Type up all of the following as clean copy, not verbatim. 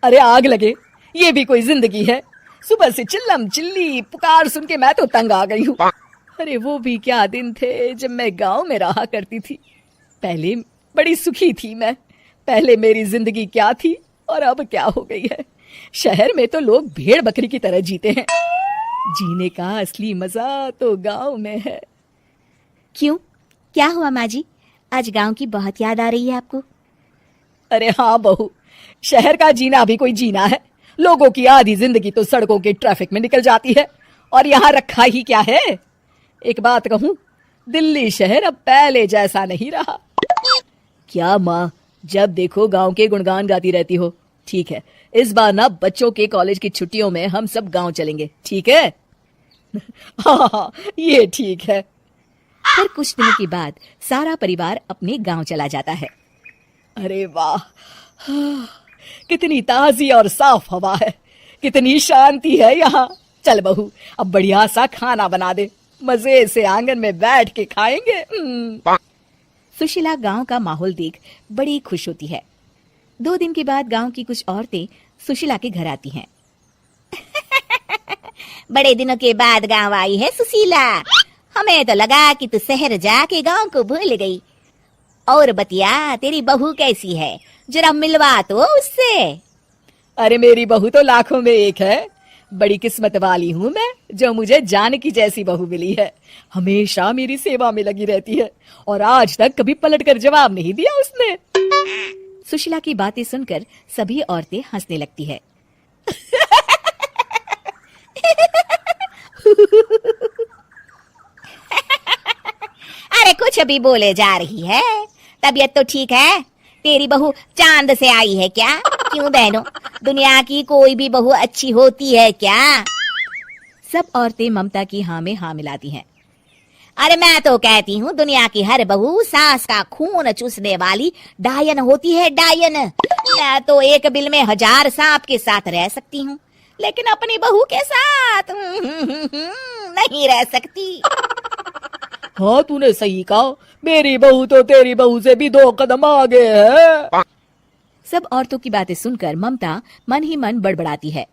अरे आग लगे, ये भी कोई जिंदगी है? सुबह से चिल्लम चिल्ली पुकार सुन के मैं तो तंग आ गई हूँ। अरे वो भी क्या दिन थे जब मैं गांव में रहा करती थी। पहले बड़ी सुखी थी मैं। पहले मेरी जिंदगी क्या थी और अब क्या हो गई है। शहर में तो लोग भेड़ बकरी की तरह जीते हैं। जीने का असली मजा तो गांव में है। क्यों, क्या हुआ माँ जी? आज गांव की बहुत याद आ रही है आपको? अरे हाँ बहू, शहर का जीना भी कोई जीना है? लोगों की आधी जिंदगी तो सड़कों के ट्रैफिक में निकल जाती है और यहाँ रखा ही क्या है। एक बात कहूँ, दिल्ली शहर अब पहले जैसा नहीं रहा। क्या माँ, जब देखो गांव के गुणगान गाती रहती हो। ठीक है, इस बार ना बच्चों के कॉलेज की छुट्टियों में हम सब गांव चलेंगे, ठीक है? हाँ, ये ठीक है। फिर कुछ दिनों के बाद सारा परिवार अपने गांव चला जाता है। अरे वाह, कितनी ताजी और साफ हवा है, कितनी शांति है यहाँ। चल बहू, अब बढ़िया सा खाना बना दे, मजे से आंगन में बैठ के खाएंगे। सुशीला गांव का माहौल देख बड़ी खुश होती है। 2 दिन के बाद गांव की कुछ औरतें सुशीला के घर आती हैं। बड़े दिनों के बाद गांव आई है सुशीला। हमें तो लगा कि तू शहर जाके गांव को भूल गई। और बतिया, तेरी बहू कैसी है? जरा मिलवा तो उससे। अरे मेरी बहू तो लाखों में एक है। बड़ी किस्मत वाली हूँ मैं जो मुझे जानकी जैसी बहू मिली है। हमेशा मेरी सेवा में लगी रहती है और आज तक कभी पलटकर जवाब नहीं दिया उसने। सुशीला की बातें सुनकर सभी औरतें हंसने लगती है। अरे कुछ अभी बोले जा रही है। तबीयत तो ठीक है? तेरी बहू चांद से आई है क्या? क्यों बहनों, दुनिया की कोई भी बहू अच्छी होती है क्या? सब औरतें ममता की हाँ में हाँ मिलाती हैं। अरे मैं तो कहती हूँ दुनिया की हर बहू सास का खून चूसने वाली डायन होती है, डायन। मैं तो एक बिल में 1000 सांप के साथ रह सकती हूँ, लेकिन अपनी बहू के साथ नहीं रह सकती। हाँ, तूने सही कहा। मेरी बहू तो तेरी बहू से भी 2 कदम आगे है। सब औरतों की बातें सुनकर ममता मन ही मन बड़बड़ाती है।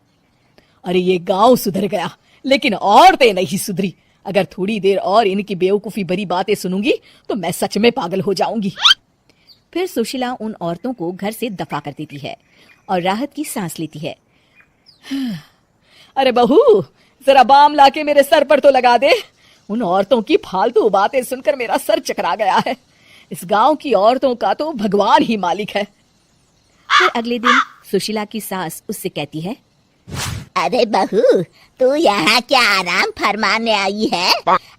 अरे ये गांव सुधर गया, लेकिन औरतें नहीं सुधरी। अगर थोड़ी देर और इनकी बेवकूफी भरी बातें सुनूंगी तो मैं सच में पागल हो जाऊंगी। फिर सुशीला उन औरतों को घर से दफा कर देती है और राहत की सांस लेती है। अरे बहू, जरा बाम लाके मेरे सर पर तो लगा दे। उन औरतों की फालतू बातें सुनकर मेरा सर चकरा गया है। इस गांव की औरतों का तो भगवान ही मालिक है। फिर अगले दिन सुशीला की सास उससे कहती है, अरे बहू, तू यहाँ क्या आराम फरमाने आई है?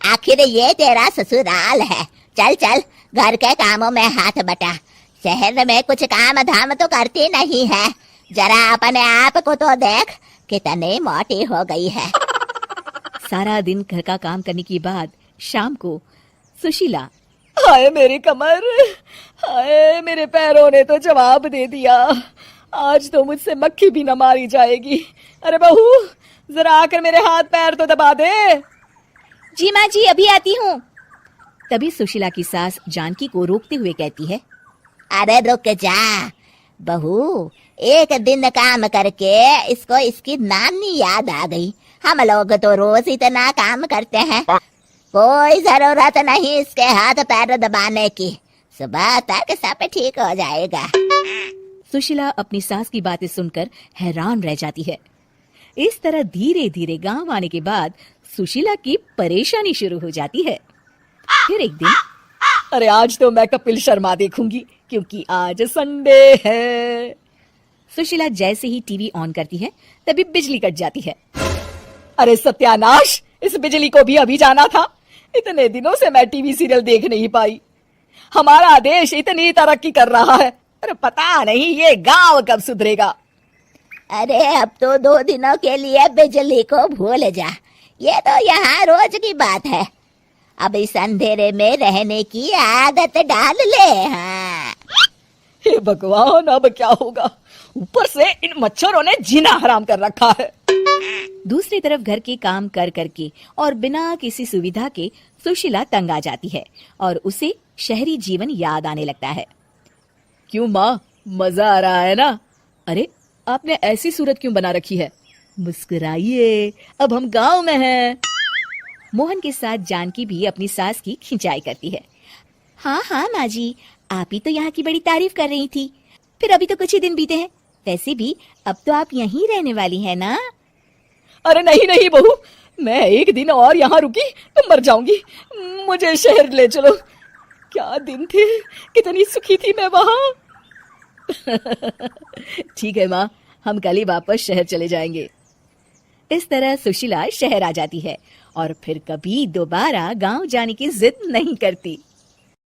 आखिर ये तेरा ससुराल है। चल चल, घर के कामों में हाथ बटा। शहर में कुछ काम धाम तो करती नहीं है। जरा अपने आप को तो देख, कितनी मोटी हो गई है। सारा दिन घर का काम करने के बाद शाम को सुशीला, हाय मेरी कमर, हाय मेरे पैरों ने तो जवाब दे दिया। आज तो मुझसे मक्खी भी न मारी जाएगी। अरे बहू, जरा आकर मेरे हाथ पैर तो दबा दे। जी माँ जी, अभी आती हूँ। तभी सुशीला की सास जानकी को रोकते हुए कहती है, अरे रुक जा बहू, एक दिन काम करके इसको इसकी नानी याद आ गई। हम लोग तो रोज इतना काम करते हैं, कोई जरूरत नहीं इसके हाथ पैर दबाने की। सुबह तक सब ठीक हो जाएगा। सुशीला अपनी सास की बातें सुनकर हैरान रह जाती है। इस तरह धीरे धीरे गांव आने के बाद सुशीला की परेशानी शुरू हो जाती है। फिर एक दिन, अरे आज तो मैं कपिल शर्मा देखूंगी क्योंकि आज संडे है। सुशीला जैसे ही टीवी ऑन करती है तभी बिजली कट जाती है। अरे सत्यानाश, इस बिजली को भी अभी जाना था। इतने दिनों से मैं टीवी सीरियल देख नहीं पाई। हमारा देश इतनी तरक्की कर रहा है, अरे पता नहीं ये गांव कब सुधरेगा। अरे अब तो 2 दिनों के लिए बिजली को भूल जा, ये तो यहाँ रोज की बात है। अब इस अंधेरे में रहने की आदत डाल ले। हाँ। हे भगवान, अब क्या होगा? ऊपर से इन मच्छरों ने जीना हराम कर रखा है। दूसरी तरफ घर के काम कर करके और बिना किसी सुविधा के सुशीला तंग आ जाती है और उसे शहरी जीवन याद आने लगता है। क्यों माँ, मजा आ रहा है ना? अरे आपने ऐसी सूरत क्यों बना रखी है? मुस्कुराइए, अब हम गांव में हैं। मोहन के साथ जानकी भी अपनी सास की खिंचाई करती है। हाँ हाँ माँ जी, आप ही तो यहाँ की बड़ी तारीफ कर रही थी। फिर अभी तो कुछ ही दिन बीते हैं, वैसे भी अब तो आप यहीं रहने वाली है ना? अरे नहीं नहीं बहू, मैं एक दिन और यहाँ रुकी तो मर जाऊंगी। मुझे शहर ले चलो। क्या दिन थे, कितनी सुखी थी मैं वहां। ठीक है माँ, हम कल ही वापस शहर चले जाएंगे। इस तरह सुशीला शहर आ जाती है और फिर कभी दोबारा गांव जाने की जिद नहीं करती।